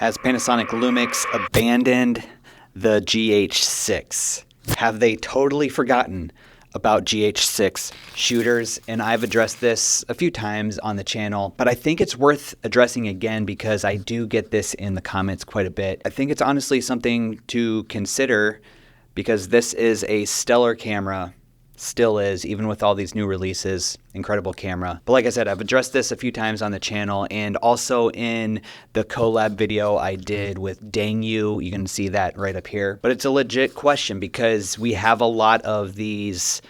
Has Panasonic Lumix abandoned the GH6? Have they totally forgotten about GH6 shooters? And I've addressed this a few times on the channel, but I think it's worth addressing again because I do get this in the comments quite a bit. I think it's honestly something to consider because this is a stellar camera. Still is, even with all these new releases. Incredible camera. But like I said, I've addressed this a few times on the channel and also in the collab video I did with Dang You. You can see that right up here. But it's a legit question because we have a lot of these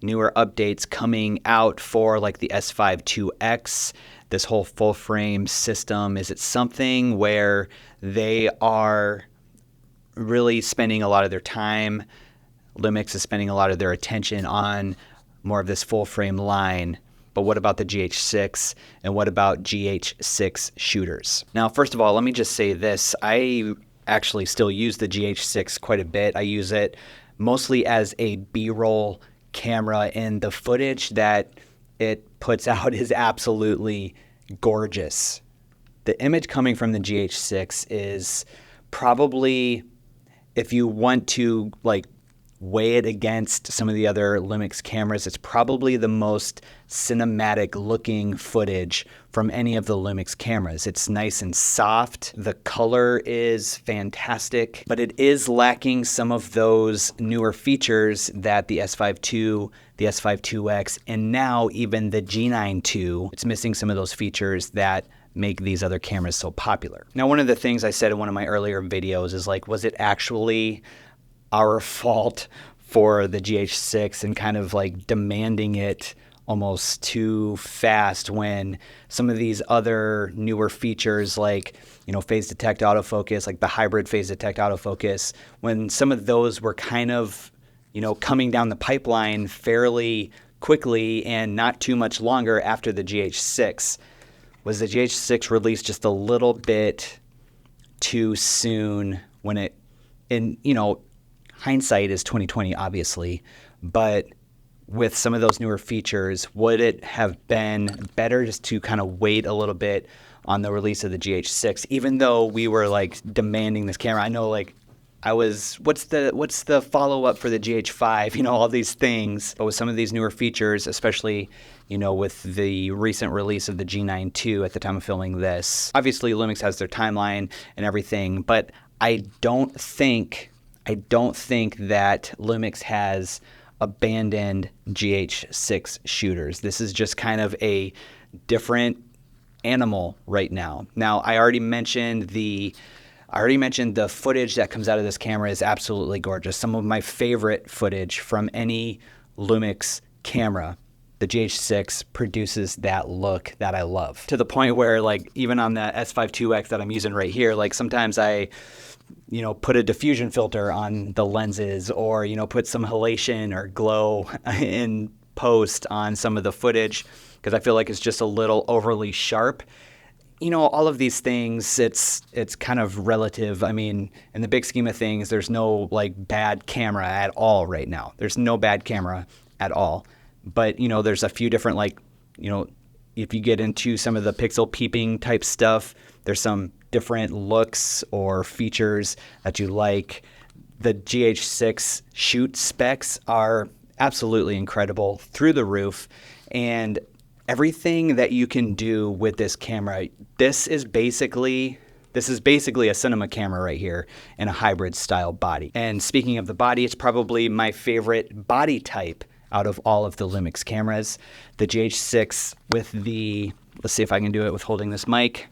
newer updates coming out for like the S5 IIX, this whole full frame system. Is it something where they are really spending a lot of their time? Lumix is spending a lot of their attention on more of this full frame line, but what about the GH6 and what about GH6 shooters? Now, first of all, let me just say this. I actually still use the GH6 quite a bit. I use it mostly as a B-roll camera, and the footage that it puts out is absolutely gorgeous. The image coming from the GH6 is probably, if you want to like weigh it against some of the other Lumix cameras, it's probably the most cinematic looking footage from any of the Lumix cameras. It's nice and soft. The color is fantastic, but it is lacking some of those newer features that the S5 II, the S5 IIX, and now even the G9 II, it's missing some of those features that make these other cameras so popular. Now, one of the things I said in one of my earlier videos is like, was it actually our fault for the GH6 and kind of like demanding it almost too fast when some of these other newer features like, you know, phase detect autofocus, like the hybrid phase detect autofocus, when some of those were kind of, you know, coming down the pipeline fairly quickly and not too much longer after the GH6? Was the GH6 released just a little bit too soon when it, in, you know, hindsight is 2020, obviously, but with some of those newer features, would it have been better just to kind of wait a little bit on the release of the GH6, even though we were like demanding this camera? I know, like, I was, what's the follow-up for the GH5, you know, all these things. But with some of these newer features, especially, you know, with the recent release of the G9 II at the time of filming this, obviously Lumix has their timeline and everything, but I don't think that Lumix has abandoned GH6 shooters. This is just kind of a different animal right now. Now, I already mentioned the footage that comes out of this camera is absolutely gorgeous. Some of my favorite footage from any Lumix camera. The GH6 produces that look that I love, to the point where, like, even on the S5 IIX that I'm using right here, like, sometimes I, you know, put a diffusion filter on the lenses, or, you know, put some halation or glow in post on some of the footage because I feel like it's just a little overly sharp. You know, all of these things, it's kind of relative. I mean, in the big scheme of things, there's no like bad camera at all right now. There's no bad camera at all. But, you know, there's a few different, like, you know, if you get into some of the pixel peeping type stuff, there's some different looks or features that you like. The GH6 shoot specs are absolutely incredible, through the roof, and everything that you can do with this camera, this is basically a cinema camera right here in a hybrid style body. And speaking of the body, it's probably my favorite body type out of all of the Lumix cameras. The GH6 with the, let's see if I can do it with holding this mic,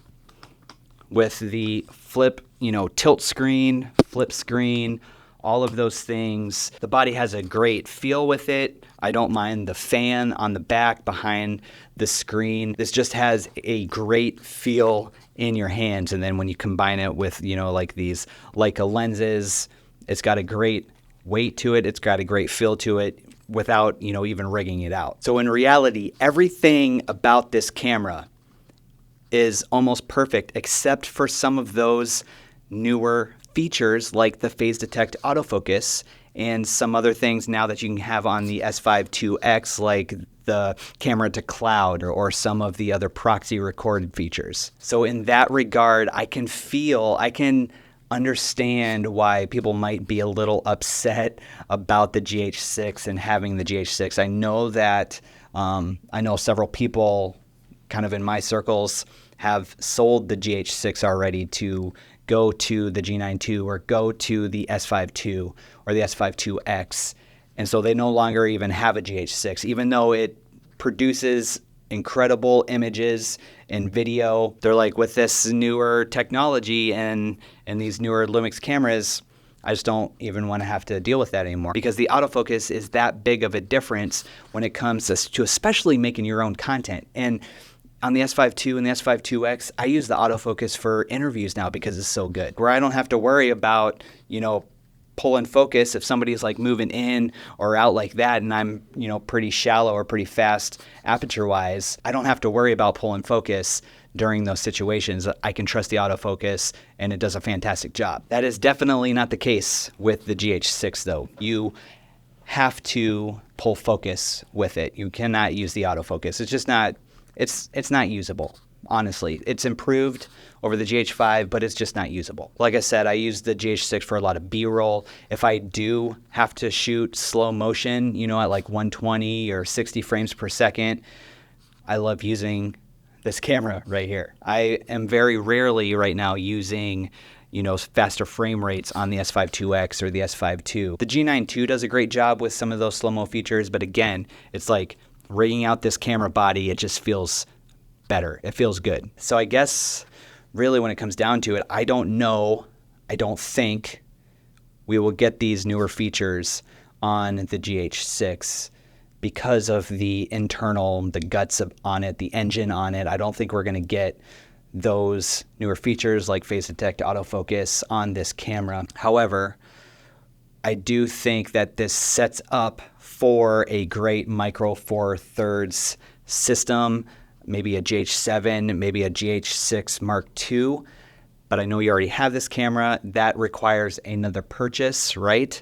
with the flip, you know, tilt screen, flip screen, all of those things. The body has a great feel with it. I don't mind the fan on the back behind the screen. This just has a great feel in your hands. And then when you combine it with, you know, like these Leica lenses, it's got a great weight to it. It's got a great feel to it without, you know, even rigging it out. So in reality, everything about this camera is almost perfect except for some of those newer features like the phase detect autofocus and some other things now that you can have on the S5 IIX, like the camera to cloud or some of the other proxy recorded features. So in that regard, I can understand why people might be a little upset about the GH6 and having the GH6. I know that I know several people kind of in my circles have sold the GH6 already to go to the G9 II or go to the S5 II or the S5 IIX. And so they no longer even have a GH6, even though it produces incredible images and video. They're like, with this newer technology and these newer Lumix cameras, I just don't even want to have to deal with that anymore, because the autofocus is that big of a difference when it comes to especially making your own content. And on the S5 II and the S5 IIX, I use the autofocus for interviews now because it's so good, where I don't have to worry about, pull and focus if somebody's like moving in or out like that and I'm, pretty shallow or pretty fast aperture wise. I don't have to worry about pull and focus during those situations. I can trust the autofocus and it does a fantastic job. That is definitely not the case with the GH6 though. You have to pull focus with it. You cannot use the autofocus. It's just not, it's not usable. Honestly, it's improved over the GH5, but it's just not usable. Like I said, I use the GH6 for a lot of B-roll. If I do have to shoot slow motion, at like 120 or 60 frames per second, I love using this camera right here. I am very rarely right now using faster frame rates on the S5 IIX or the S5 II. The G9 II does a great job with some of those slow-mo features, but again, it's like rigging out this camera body, it just feels better. It feels good. So I guess really when it comes down to it, I don't think we will get these newer features on the GH6 because of the guts on it, the engine on it. I don't think we're going to get those newer features like phase detect, autofocus on this camera. However, I do think that this sets up for a great micro four thirds system, maybe a GH7, maybe a GH6 Mark II, but I know you already have this camera. That requires another purchase, right?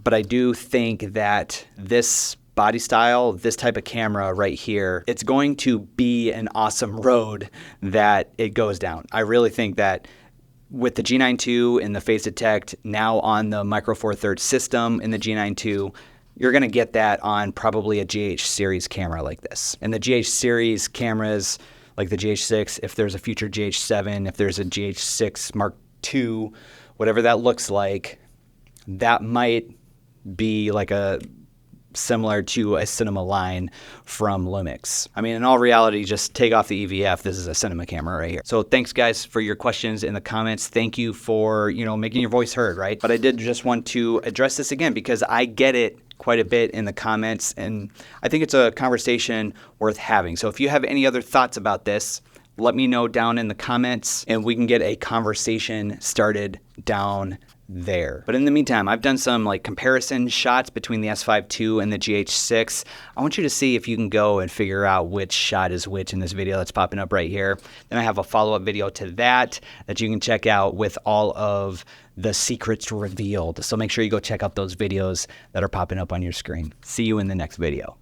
But I do think that this body style, this type of camera right here, it's going to be an awesome road that it goes down. I really think that with the G9 II and the phase detect now on the micro four thirds system in the G9 II, you're going to get that on probably a GH series camera like this. And the GH series cameras like the GH6, if there's a future GH7, if there's a GH6 Mark II, whatever that looks like, that might be like similar to a cinema line from Lumix. I mean, in all reality, just take off the EVF. This is a cinema camera right here. So thanks guys for your questions in the comments. Thank you for, making your voice heard, right? But I did just want to address this again because I get it quite a bit in the comments and I think it's a conversation worth having. So if you have any other thoughts about this, let me know down in the comments and we can get a conversation started down there. But in the meantime, I've done some comparison shots between the S5 II and the GH6. I want you to see if you can go and figure out which shot is which in this video that's popping up right here. Then I have a follow-up video to that you can check out with all of the secrets revealed. So make sure you go check out those videos that are popping up on your screen. See you in the next video.